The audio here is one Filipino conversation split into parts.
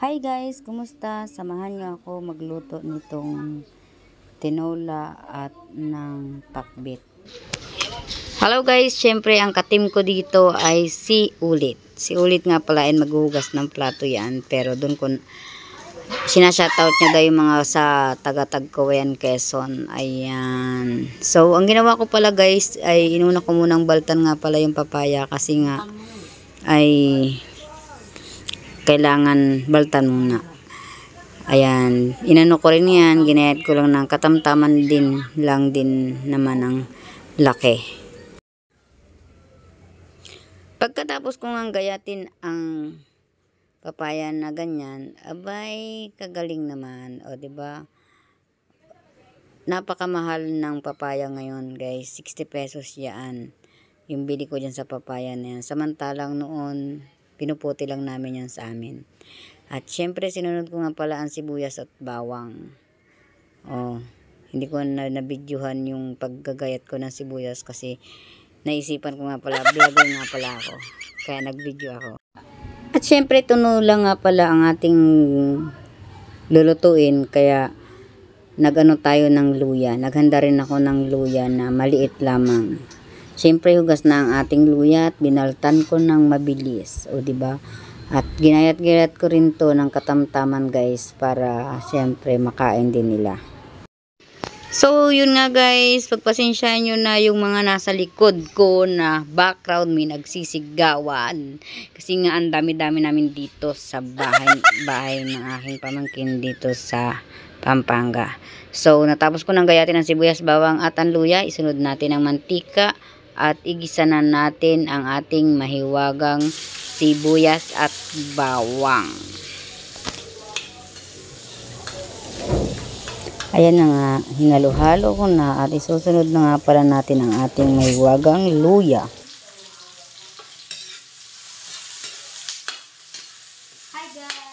Hi guys, kumusta? Samahan niyo ako magluto nitong tinola at ng pakbit. Hello guys, syempre ang katim ko dito ay si Ulit. Si Ulit nga pala ay maghuhugas ng plato yan. Pero doon ko sinashoutout niya daw yung mga sa taga-Tagkawayan, Quezon. Ayan. So, ang ginawa ko pala guys ay inuna ko munang baltan nga pala yung papaya kasi nga ay kailangan baltan muna. Ayan, inano ko rin yan, ginayat ko lang ng katamtaman din naman ng laki. Pagkatapos ko nga gayatin ang papaya na ganyan, abay kagaling naman, o diba? Napakamahal ng papaya ngayon guys, 60 pesos yan. Yung bili ko dyan sa papaya na yan. Samantalang noon, pinuputi lang namin yan sa amin. At syempre, sinunod ko nga pala ang sibuyas at bawang. Oh, hindi ko na-videohan yung paggagayat ko ng sibuyas kasi naisipan ko nga pala, vlogger nga pala ako. Kaya nag-video ako. At syempre, tunula nga pala ang ating lulutuin. Kaya, nag-ano tayo ng luya. Naghanda rin ako ng luya na maliit lamang. Syempre, hugas na ang ating luya at binaltan ko ng mabilis. O, diba? At ginayat-gayat ko rin to ng katamtaman guys para syempre makain din nila. So, yun nga guys, pagpasensyahan nyo na yung mga nasa likod ko na background, may nagsisigawan. Kasi nga ang dami-dami namin dito sa bahay ng aking pamangkin dito sa Pampanga. So, natapos ko ng gayatin ng sibuyas, bawang at ang luya. Isunod natin ang mantika at igisa na natin ang ating mahiwagang sibuyas at bawang. Ayan na nga, hinalo-halo ko na at isusunod na nga pala natin ang ating mahiwagang luya. Hi guys!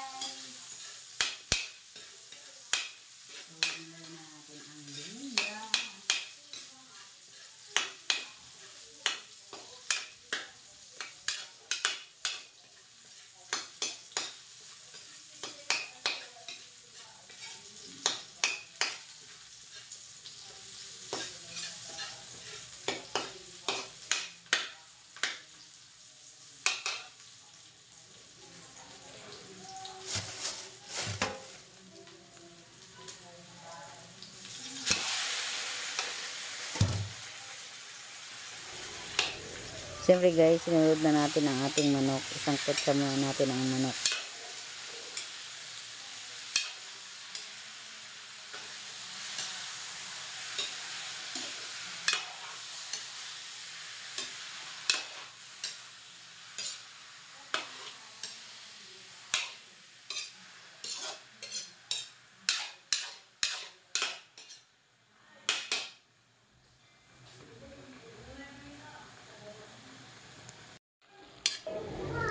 Siyempre guys, sinunod na natin ang ating manok. Isangkot sa muna natin ang manok.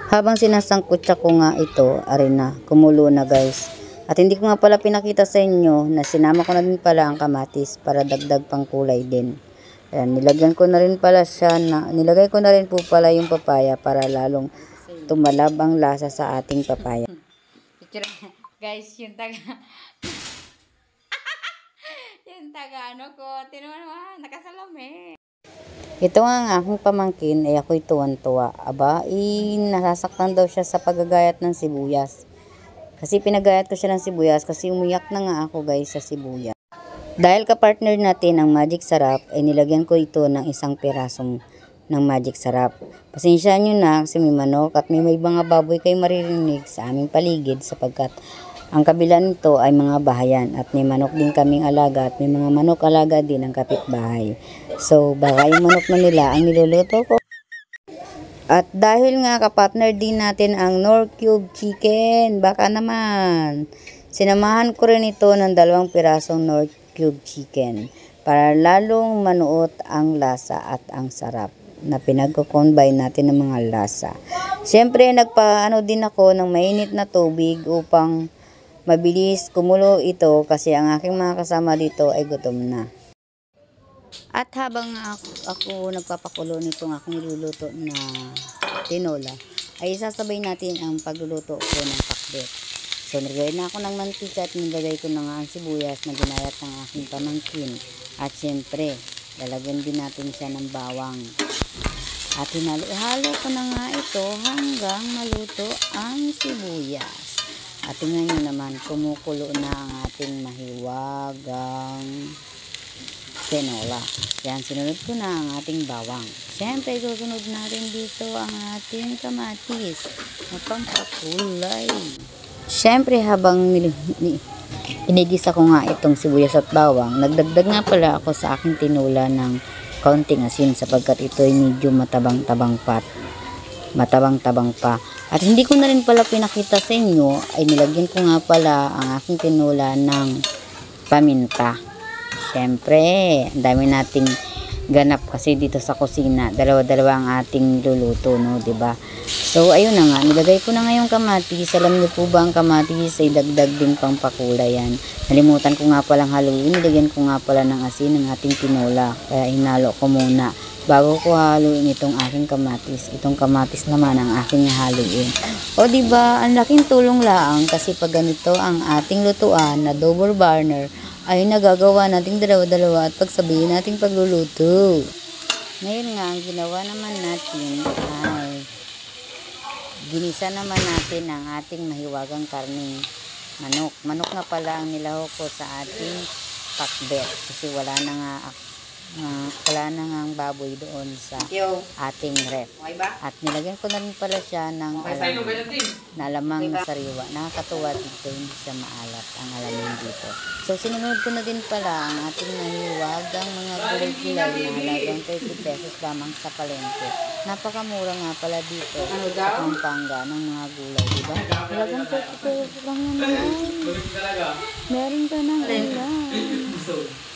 Habang sinasangkot ko nga ito, arena, kumulo na guys. At hindi ko nga pala pinakita sa inyo na sinama ko na din pala ang kamatis para dagdag pang kulay din. Ayan, nilagyan ko na rin pala siya nilagay ko na rin po pala yung papaya para lalong tumalab ang lasa sa ating papaya. Guys, yung taga yung taga ano ko, tinuwan nakasalami. Ito nga ang aking pamangkin ay ako'y tuwan-tuwa. Aba, nasasaktan daw siya sa paggagayat ng sibuyas. Kasi pinagayat ko siya ng sibuyas kasi umiyak na nga ako guys sa sibuyas. Dahil kapartner natin ang Magic Sarap, ay nilagyan ko ito ng isang pirasong ng Magic Sarap. Pasensya nyo na kasi may manok at may mga baboy kayo maririnig sa aming paligid sapagkat ang kabila nito ay mga bahayan at may manok din kaming alaga at may mga manok alaga din ang kapitbahay. So, baka yung manok na nila ang niluluto ko. At dahil nga kapartner din natin ang Knorr Cube Chicken, baka naman, sinamahan ko rin ito ng 2 pirasong Knorr Cube Chicken para lalong manuot ang lasa at ang sarap na pinagko-combine natin ng mga lasa. Siyempre, nagpaano din ako ng mainit na tubig upang mabilis kumulo ito kasi ang aking mga kasama dito ay gutom na. At habang ako nagpapakulo nitong aking niluluto na tinola, ay sasabay natin ang pagluluto ko ng pakbet. So, nilagay na ako ng mantika at nilagay ko na nga ang sibuyas na ginayat ng aking pamangkin. At syempre, lalagyan din natin siya ng bawang. At hinalo-halo ko na nga ito hanggang maluto ang sibuyas. At tingnan nyo naman, kumukulo na ang ating mahiwagang tinola. Yan, sinunod ko na ang ating bawang. Siyempre, susunod natin dito ang ating kamatis na pampakulay. Siyempre, habang inigisa ko nga itong sibuyas at bawang, nagdagdag nga pala ako sa aking tinola ng kaunting asin sapagkat ito ay medyo matabang-tabang pa. At hindi ko na rin pala pinakita sa inyo, ay nilagyan ko nga pala ang aking tinola ng paminta. Siyempre, ang dami nating ganap kasi dito sa kusina. Dalawa-dalawa ang ating luluto, no, 'di ba? So, ayun na nga, nilagay ko na ngayong kamatis. Alam niyo po ba ang kamatis ay dagdag din pang pakulay yan. Nalimutan ko nga palang haluin. Nilagyan ko nga pala ng asin ng ating tinola. Kaya hinalo ko muna bago ko haluin itong aking kamatis. Itong kamatis naman ang aking haluin. O, 'di ba? Ang laking tulong laang kasi pag ganito ang ating lutuan na double burner ay nagagawa nating dalawa-dalawa at pagsabihin nating pagluluto. Ngayon nga, ang ginawa naman natin ay ginisa naman natin ang ating mahiwagang karning manok. Manok nga pala ang nilahok ko sa ating pakbet kasi wala na nga ang baboy doon sa ating ref. At nilagyan ko na rin pala siya ng alamang na sariwa. Nakakatuwa dito, hindi siya maalat ang alamin dito. So, sinunod ko na din pala ang ating mahiwagang mga gulay-gulay na halagang 30 pesos lamang sa palengke. Napakamura nga pala dito sa Pampanga ng mga gulay, diba? Halagang 30 pesos lang yan. Meron ka ng gulay.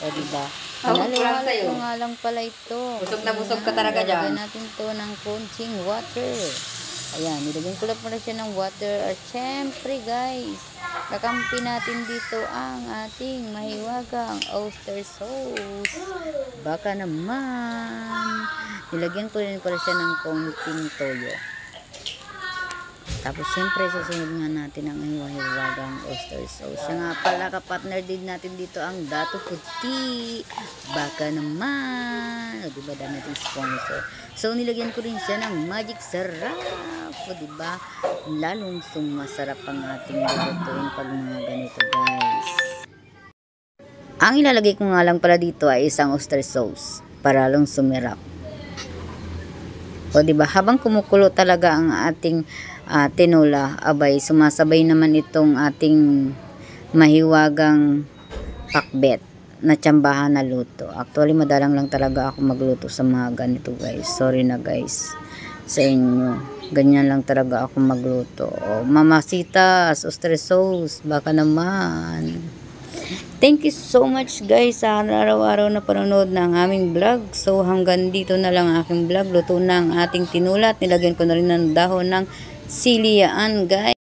O, diba? Nalawala ko nga lang pala ito. Busog na busog ka talaga dyan. Nilagyan natin to ng konting water. Ayan, nilagyan ko lang pala siya ng water. At syempre guys, kakampi natin dito ang ating mahiwagang oyster sauce. Baka naman. Nilagyan ko rin pala siya ng konting toyo. Tapos, syempre, susunod nga natin ang hiwa-hiwagang oyster sauce. Siya nga pala, kapartner din natin dito ang Dato Puti. Baka naman. O, diba, dami natin sponsor. So, nilagyan ko rin siya ng magic sarap. O, diba, lalong sumasarap ang ating lulutuin pag mga ganito, guys. Ang ilalagay ko nga lang pala dito ay isang oyster sauce para lalong sumirap. O, diba, habang kumukulo talaga ang ating tinola, abay, sumasabay naman itong ating mahiwagang pakbet na tsambahan na luto. Actually, madalang lang talaga ako magluto sa mga ganito, guys. Sorry na, guys, sa inyo. Ganyan lang talaga ako magluto. O, mamasitas, oyster sauce, baka naman. Thank you so much guys sa araw-araw na panonood ng aming vlog. So hanggang dito na lang ang aking vlog. Luto na ang ating tinula at nilagyan ko na rin ng dahon ng siliyaan guys.